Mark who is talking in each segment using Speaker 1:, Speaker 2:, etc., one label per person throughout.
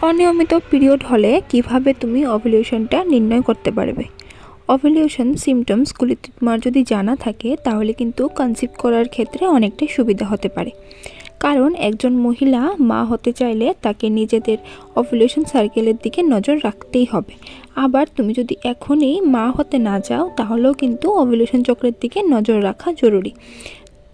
Speaker 1: অনিয়মিত পিরিয়ড হলে কিভাবে তুমি ওভুলেশনটা নির্ণয় করতে পারবে? ওভুলেশন সিমটমসগুলি তোমার যদি জানা থাকে তাহলে কিন্তু কনসিভ করার ক্ষেত্রে অনেকটাই সুবিধা হতে পারে। কারণ একজন মহিলা মা হতে চাইলে তাকে নিজেদের ওভুলেশন সার্কেলের দিকে নজর রাখতেই হবে। আবার তুমি যদি এখনই মা হতে না চাও তাহলেও কিন্তু ওভুলেশন চক্রের দিকে নজর রাখা জরুরি।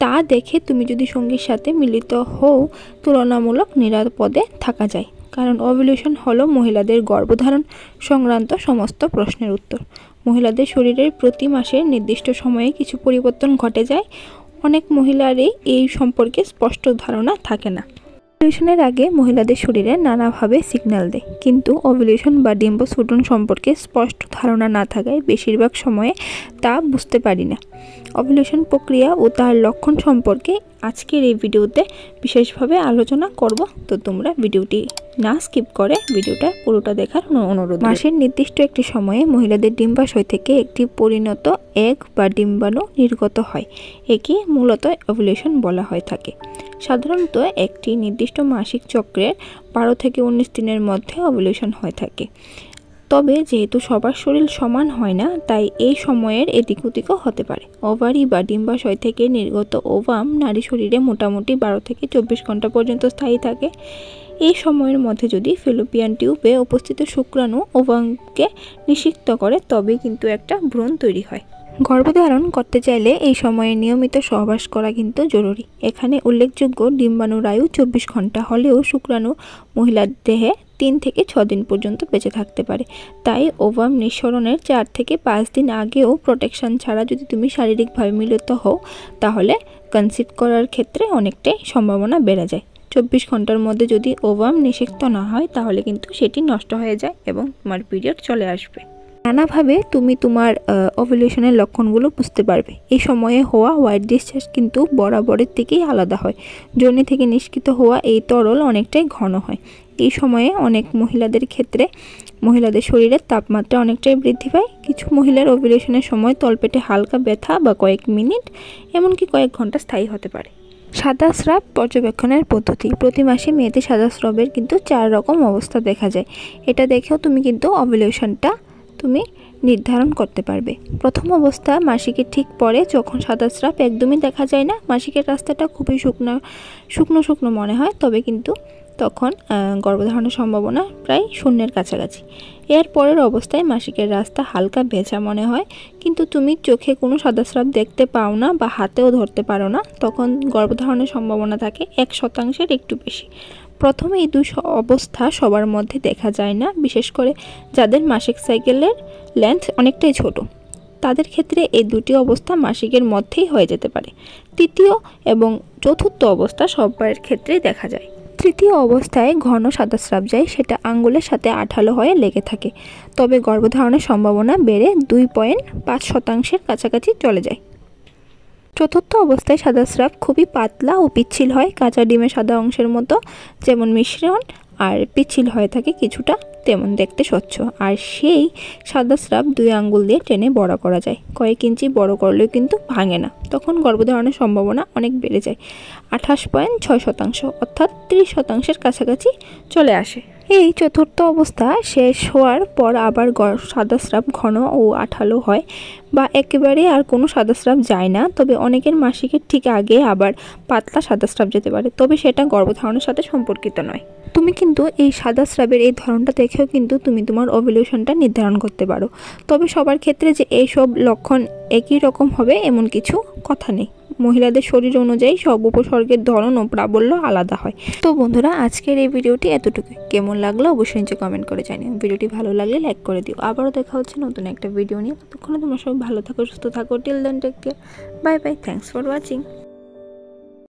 Speaker 1: তা দেখে তুমি যদি সঙ্গীর সাথে মিলিত হও তুলনামূলক নিরাপদে থাকা যায়। কারণ ওভুলেশন হলো মহিলাদের গর্ভধারণ সংক্রান্ত সমস্ত প্রশ্নের উত্তর। মহিলাদের শরীরের প্রতি মাসে নির্দিষ্ট সময়ে কিছু পরিবর্তন ঘটে যায়। অনেক মহিলারই এই সম্পর্কে স্পষ্ট ধারণা থাকে না। ওভুলেশনের আগে মহিলাদের শরীরে নানাভাবে সিগন্যাল দেয়, কিন্তু ওভুলেশন বা ডিম্বস্ফোটন সম্পর্কে স্পষ্ট ধারণা না থাকায় বেশিরভাগ সময়ে তা বুঝতে পারি না। ওভুলেশন প্রক্রিয়া ও তার লক্ষণ সম্পর্কে আজকের এই ভিডিওতে বিশেষভাবে আলোচনা করব। তো তোমরা ভিডিওটি না স্কিপ করে ভিডিওটা পুরোটা দেখার অনুরোধ। মাসের নির্দিষ্ট একটি সময়ে মহিলাদের ডিম্বাশয় থেকে একটি পরিণত এগ বা ডিম্বাণু নির্গত হয়। একে মূলত ওভুলেশন বলা হয়ে থাকে। সাধারণত একটি নির্দিষ্ট মাসিক চক্রের 12 থেকে 19 দিনের মধ্যে ওভুলেশন হয়ে থাকে। তবে যেহেতু সবার শরীর সমান হয় না, তাই এই সময়ের এদিক ওদিকও হতে পারে। ওভারি বা ডিম্বাশয় থেকে নির্গত ওভাম নারী শরীরে মোটামুটি 12 থেকে 24 ঘন্টা পর্যন্ত স্থায়ী থাকে। এই সময়ের মধ্যে যদি ফ্যালোপিয়ান টিউবে উপস্থিত শুক্রাণু ওভামকে নিষিক্ত করে তবেই কিন্তু একটা ভ্রূণ তৈরি হয়। গর্ভধারণ করতে চাইলে এই সময়ে নিয়মিত সহবাস করা কিন্তু জরুরি। এখানে উল্লেখযোগ্য ডিম্বাণুর আয়ু 24 ঘন্টা হলেও শুক্রাণু মহিলার দেহে 3 থেকে 6 দিন পর্যন্ত বেঁচে থাকতে পারে। তাই ওভাম নিঃসরণের 4 থেকে 5 দিন আগেও প্রোটেকশন ছাড়া যদি তুমি শারীরিকভাবে মিলিত হও তাহলে কনসিভ করার ক্ষেত্রে অনেকটাই সম্ভাবনা বেড়ে যায়। 24 ঘন্টার মধ্যে যদি ওভাম নিষিক্ত না হয় তাহলে কিন্তু সেটি নষ্ট হয়ে যায় এবং তোমার পিরিয়ড চলে আসবে। নানাভাবে তুমি তোমার ওভুলেশনের লক্ষণগুলো বুঝতে পারবে। এই সময়ে হওয়া হোয়াইট ডিসচার্জ কিন্তু বরাবরের থেকেই আলাদা হয়। যোনি থেকে নিষ্কৃত হওয়া এই তরল অনেকটাই ঘন হয়। এই সময়ে অনেক মহিলাদের ক্ষেত্রে মহিলাদের শরীরের তাপমাত্রা অনেকটাই বৃদ্ধি পায়। কিছু মহিলার ওভুলেশনের সময় তলপেটে হালকা ব্যথা বা কয়েক মিনিট এমনকি কয়েক ঘন্টা স্থায়ী হতে পারে। সাদা স্রাব পর্যবেক্ষণের পদ্ধতি। প্রতি মাসে মেয়েদের সাদা স্রাবের কিন্তু 4 রকম অবস্থা দেখা যায়। এটা দেখেও তুমি কিন্তু ওভুলেশনটা তুমি নির্ধারণ করতে পারবে। প্রথম অবস্থা মাসিকের ঠিক পরে যখন সাদা স্রাব একদমই দেখা যায় না, মাসিকের রাস্তাটা খুবই শুকনো মনে হয়, তবে কিন্তু তখন গর্ভধারণের সম্ভাবনা প্রায় শূন্যের কাছাকাছি। এর পরের অবস্থায় মাসিকের রাস্তা হালকা ভেজা মনে হয়, কিন্তু তুমি চোখে কোনো সাদা স্রাব দেখতে পাও না বা হাতেও ধরতে পারো না, তখন গর্ভধারণের সম্ভাবনা থাকে 1% একটু বেশি। প্রথমে এই দুই অবস্থা সবার মধ্যে দেখা যায় না, বিশেষ করে যাদের মাসিক সাইকেলের লেন্থ অনেকটাই ছোট। তাদের ক্ষেত্রে এই দুটি অবস্থা মাসিকের মধ্যেই হয়ে যেতে পারে। তৃতীয় এবং চতুর্থ অবস্থা সবার ক্ষেত্রেই দেখা যায়। তৃতীয় অবস্থায় ঘন সাদা স্রাব যায়, সেটা আঙ্গুলের সাথে আঠালো হয়ে লেগে থাকে, তবে গর্ভধারণের সম্ভাবনা বেড়ে 2.5% কাছাকাছি চলে যায়। চতুর্থ অবস্থায় সাদা স্রাব খুবই পাতলা ও পিচ্ছিল হয়, কাঁচা ডিমের সাদা অংশের মতো যেমন মিশ্রণ আর পিচ্ছিল হয়ে থাকে কিছুটা তেমন দেখতে স্বচ্ছ। আর সেই সাদা স্রাব 2 আঙ্গুল দিয়ে টেনে বড় করা যায়। কয়েক ইঞ্চি বড় করলেও কিন্তু ভাঙে না। তখন গর্ভধারণের সম্ভাবনা অনেক বেড়ে যায়, 28.6% অর্থাৎ 30%-এর কাছাকাছি চলে আসে। এই চতুর্থ অবস্থা শেষ হওয়ার পর আবার সাদা স্রাব ঘন ও আঠালো হয় বা একেবারে আর কোনো সাদা স্রাব যায় না। তবে অনেকের মাসিকের ঠিক আগে আবার পাতলা সাদা স্রাব যেতে পারে, তবে সেটা গর্ভধারণের সাথে সম্পর্কিত নয়। তুমি কিন্তু এই সাদা স্রাবের এই ধরনটা দেখেও কিন্তু তুমি তোমার ওভুলেশনটা নির্ধারণ করতে পারো। তবে সবার ক্ষেত্রে যে এইসব লক্ষণ একই রকম হবে এমন কিছু কথা নেই। মহিলাদের শরীর অনুযায়ী সব উপসর্গের ধরন ও প্রাবল্য আলাদা হয়। তো বন্ধুরা, আজকের এই ভিডিওটি এতটুকুই। কেমন লাগলো অবশ্যই নিচে কমেন্ট করে জানিও। ভিডিওটি ভালো লাগলে লাইক করে দিও। আবারও দেখা হচ্ছে নতুন একটা ভিডিও নিয়ে। ততক্ষণে তোমরা সবাই ভালো থাকো, সুস্থ থাকো। Till then take care, bye bye, thanks for watching.